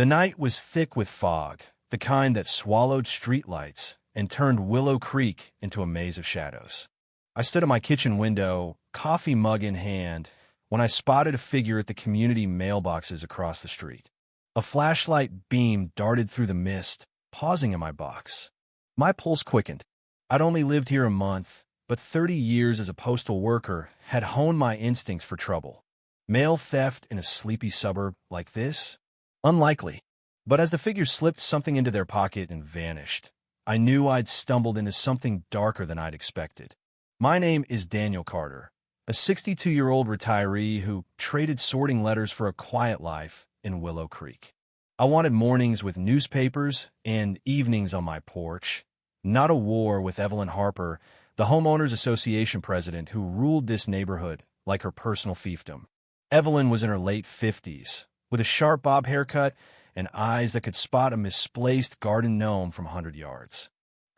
The night was thick with fog, the kind that swallowed streetlights and turned Willow Creek into a maze of shadows. I stood at my kitchen window, coffee mug in hand, when I spotted a figure at the community mailboxes across the street. A flashlight beam darted through the mist, pausing in my box. My pulse quickened. I'd only lived here a month, but 30 years as a postal worker had honed my instincts for trouble. Mail theft in a sleepy suburb like this? Unlikely. But as the figure slipped something into their pocket and vanished, I knew I'd stumbled into something darker than I'd expected. My name is Daniel Carter, a 62-year-old retiree who traded sorting letters for a quiet life in Willow Creek. I wanted mornings with newspapers and evenings on my porch, not a war with Evelyn Harper, the Homeowners Association president who ruled this neighborhood like her personal fiefdom. Evelyn was in her late 50s, with a sharp bob haircut and eyes that could spot a misplaced garden gnome from 100 yards.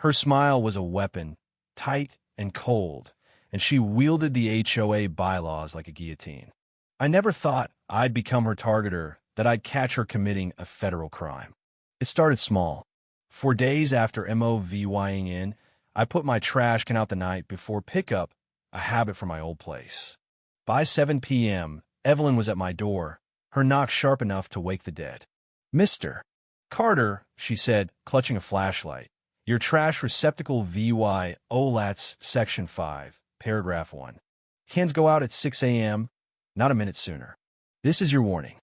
Her smile was a weapon, tight and cold, and she wielded the HOA bylaws like a guillotine. I never thought I'd become her targeter, that I'd catch her committing a federal crime. It started small. For days after MOVYing in, I put my trash can out the night before pickup, a habit from my old place. By 7 p.m., Evelyn was at my door, her knock sharp enough to wake the dead. "Mr. Carter," she said, clutching a flashlight. "Your trash receptacle VY OLATS Section 5, Paragraph 1. Cans go out at 6 a.m., not a minute sooner. This is your warning.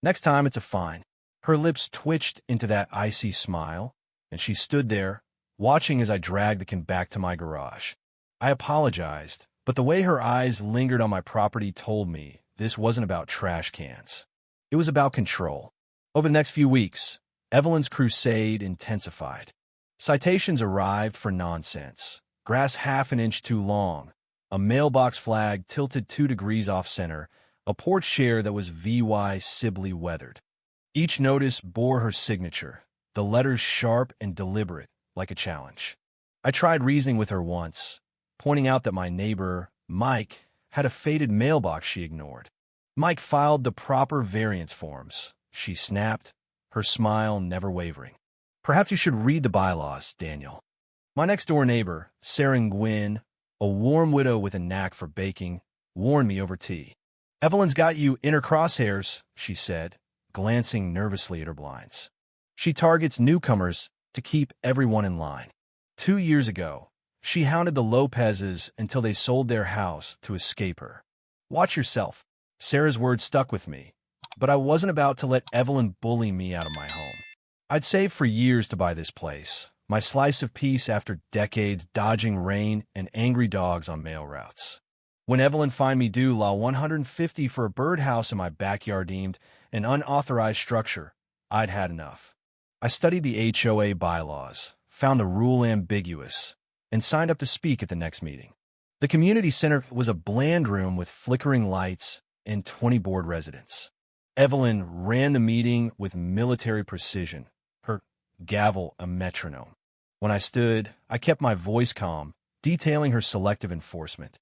Next time, it's a fine." Her lips twitched into that icy smile, and she stood there, watching as I dragged the can back to my garage. I apologized, but the way her eyes lingered on my property told me this wasn't about trash cans. It was about control. Over the next few weeks, Evelyn's crusade intensified. Citations arrived for nonsense. Grass half an inch too long, a mailbox flag tilted 2 degrees off-center, a porch chair that was VY Sibley weathered. Each notice bore her signature, the letters sharp and deliberate, like a challenge. I tried reasoning with her once, pointing out that my neighbor, Mike, had a faded mailbox she ignored. Mike filed the proper variance forms. She snapped, her smile never wavering. "Perhaps you should read the bylaws, Daniel." My next-door neighbor, Sarah Gwynn, a warm widow with a knack for baking, warned me over tea. "Evelyn's got you in her crosshairs," she said, glancing nervously at her blinds. "She targets newcomers to keep everyone in line. 2 years ago, she hounded the Lopezes until they sold their house to escape her. Watch yourself." Sarah's words stuck with me, but I wasn't about to let Evelyn bully me out of my home. I'd saved for years to buy this place, my slice of peace after decades dodging rain and angry dogs on mail routes. When Evelyn fined me due law $150 for a birdhouse in my backyard deemed an unauthorized structure, I'd had enough. I studied the HOA bylaws, found the rule ambiguous, and signed up to speak at the next meeting. The community center was a bland room with flickering lights and 20 bored residents. Evelyn ran the meeting with military precision, her gavel a metronome. When I stood, I kept my voice calm, detailing her selective enforcement.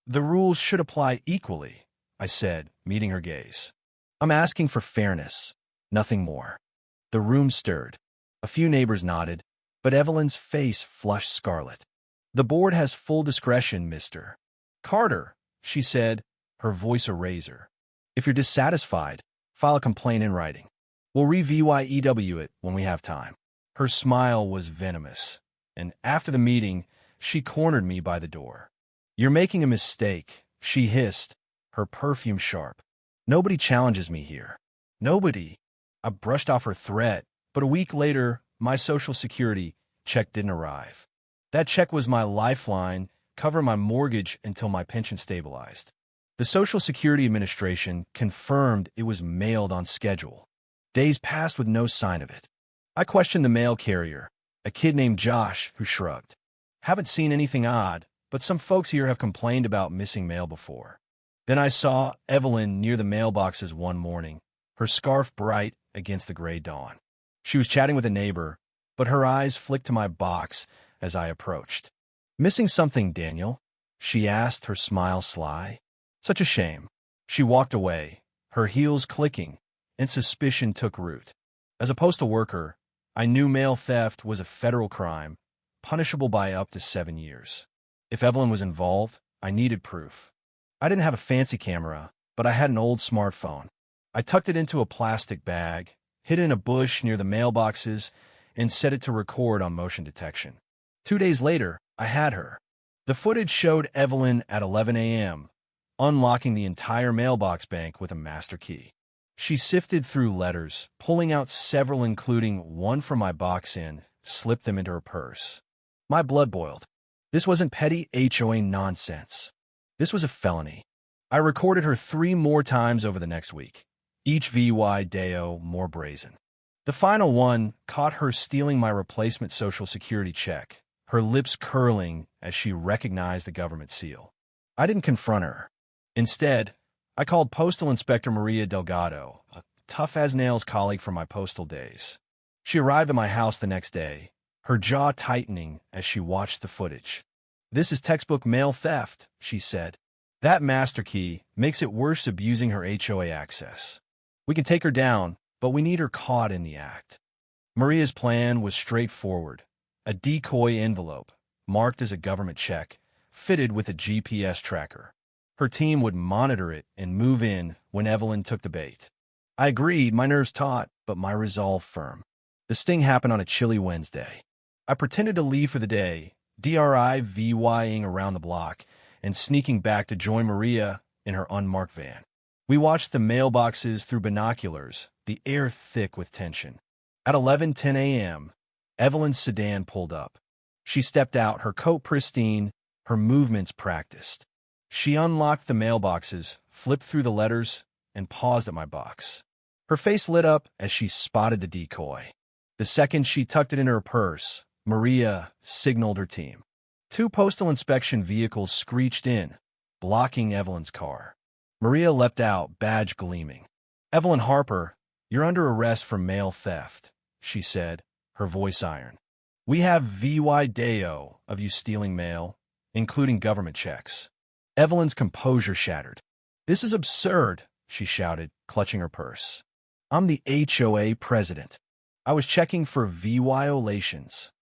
"The rules should apply equally," I said, meeting her gaze. "I'm asking for fairness, nothing more." The room stirred. A few neighbors nodded, but Evelyn's face flushed scarlet. "The board has full discretion, Mr. Carter," she said, her voice a razor. "If you're dissatisfied, file a complaint in writing. We'll re-VYEW it when we have time." Her smile was venomous, and after the meeting, she cornered me by the door. "You're making a mistake," she hissed, her perfume sharp. "Nobody challenges me here. Nobody." I brushed off her threat, but a week later, my Social Security check didn't arrive. That check was my lifeline, covering my mortgage until my pension stabilized. The Social Security Administration confirmed it was mailed on schedule. Days passed with no sign of it. I questioned the mail carrier, a kid named Josh, who shrugged. "Haven't seen anything odd, but some folks here have complained about missing mail before." Then I saw Evelyn near the mailboxes one morning, her scarf bright against the gray dawn. She was chatting with a neighbor, but her eyes flicked to my box as I approached. "Missing something, Daniel?" she asked, her smile sly. "Such a shame." She walked away, her heels clicking, and suspicion took root. As a postal worker, I knew mail theft was a federal crime, punishable by up to 7 years. If Evelyn was involved, I needed proof. I didn't have a fancy camera, but I had an old smartphone. I tucked it into a plastic bag, hid it in a bush near the mailboxes, and set it to record on motion detection. 2 days later, I had her. The footage showed Evelyn at 11 a.m., unlocking the entire mailbox bank with a master key. She sifted through letters, pulling out several including one from my box and slipped them into her purse. My blood boiled. This wasn't petty HOA nonsense. This was a felony. I recorded her 3 more times over the next week, each VY Deo more brazen. The final one caught her stealing my replacement Social Security check, her lips curling as she recognized the government seal. I didn't confront her. Instead, I called Postal Inspector Maria Delgado, a tough-as-nails colleague from my postal days. She arrived at my house the next day, her jaw tightening as she watched the footage. "This is textbook mail theft," she said. "That master key makes it worse abusing her HOA access. We can take her down, but we need her caught in the act." Maria's plan was straightforward. A decoy envelope, marked as a government check, fitted with a GPS tracker. Her team would monitor it and move in when Evelyn took the bait. I agreed, my nerves taut, but my resolve firm. The sting happened on a chilly Wednesday. I pretended to leave for the day, DRIVYing around the block, and sneaking back to join Maria in her unmarked van. We watched the mailboxes through binoculars, the air thick with tension. At 11:10 a.m., Evelyn's sedan pulled up. She stepped out, her coat pristine, her movements practiced. She unlocked the mailboxes, flipped through the letters, and paused at my box. Her face lit up as she spotted the decoy. The second she tucked it in her purse, Maria signaled her team. 2 postal inspection vehicles screeched in, blocking Evelyn's car. Maria leapt out, badge gleaming. "Evelyn Harper, you're under arrest for mail theft," she said, her voice iron. "We have VY Deo of you stealing mail, including government checks." Evelyn's composure shattered. "This is absurd," she shouted, clutching her purse. "I'm the HOA president. I was checking for violations."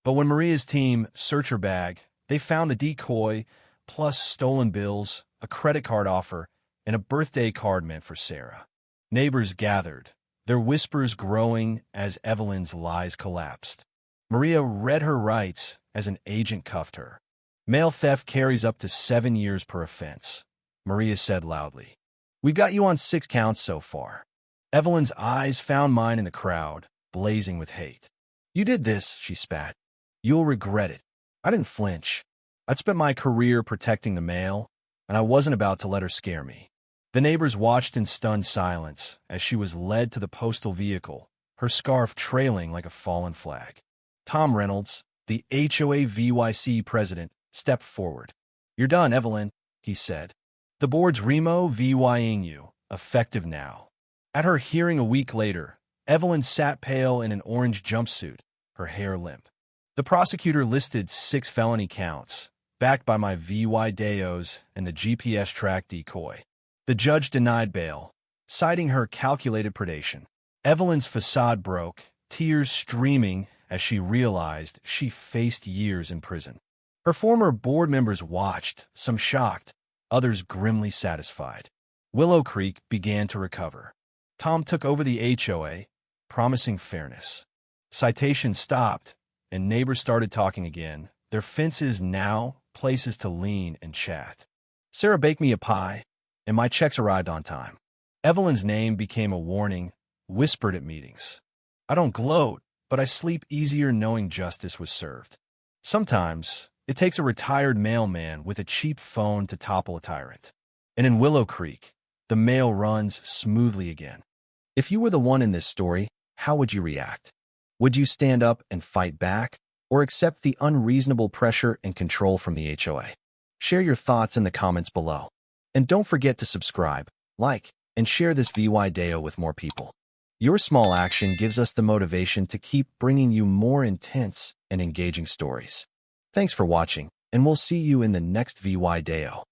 But when Maria's team searched her bag, they found the decoy, plus stolen bills, a credit card offer, and a birthday card meant for Sarah. Neighbors gathered, their whispers growing as Evelyn's lies collapsed. Maria read her rights as an agent cuffed her. "Mail theft carries up to 7 years per offense," Maria said loudly. "We've got you on 6 counts so far." Evelyn's eyes found mine in the crowd, blazing with hate. "You did this," she spat. "You'll regret it." I didn't flinch. I'd spent my career protecting the mail, and I wasn't about to let her scare me. The neighbors watched in stunned silence as she was led to the postal vehicle, her scarf trailing like a fallen flag. Tom Reynolds, the HOA VYC president, stepped forward. "You're done, Evelyn," he said. "The board's Remo VYing you, effective now." At her hearing a week later, Evelyn sat pale in an orange jumpsuit, her hair limp. The prosecutor listed 6 felony counts, backed by my VY Deos and the GPS track decoy. The judge denied bail, citing her calculated predation. Evelyn's facade broke, tears streaming as she realized she faced years in prison. Her former board members watched, some shocked, others grimly satisfied. Willow Creek began to recover. Tom took over the HOA, promising fairness. Citations stopped, and neighbors started talking again, their fences now places to lean and chat. Sarah baked me a pie, and my checks arrived on time. Evelyn's name became a warning, whispered at meetings. I don't gloat, but I sleep easier knowing justice was served. Sometimes, it takes a retired mailman with a cheap phone to topple a tyrant. And in Willow Creek, the mail runs smoothly again. If you were the one in this story, how would you react? Would you stand up and fight back, or accept the unreasonable pressure and control from the HOA? Share your thoughts in the comments below. And don't forget to subscribe, like, and share this VY Deo with more people. Your small action gives us the motivation to keep bringing you more intense and engaging stories. Thanks for watching, and we'll see you in the next VY Deo.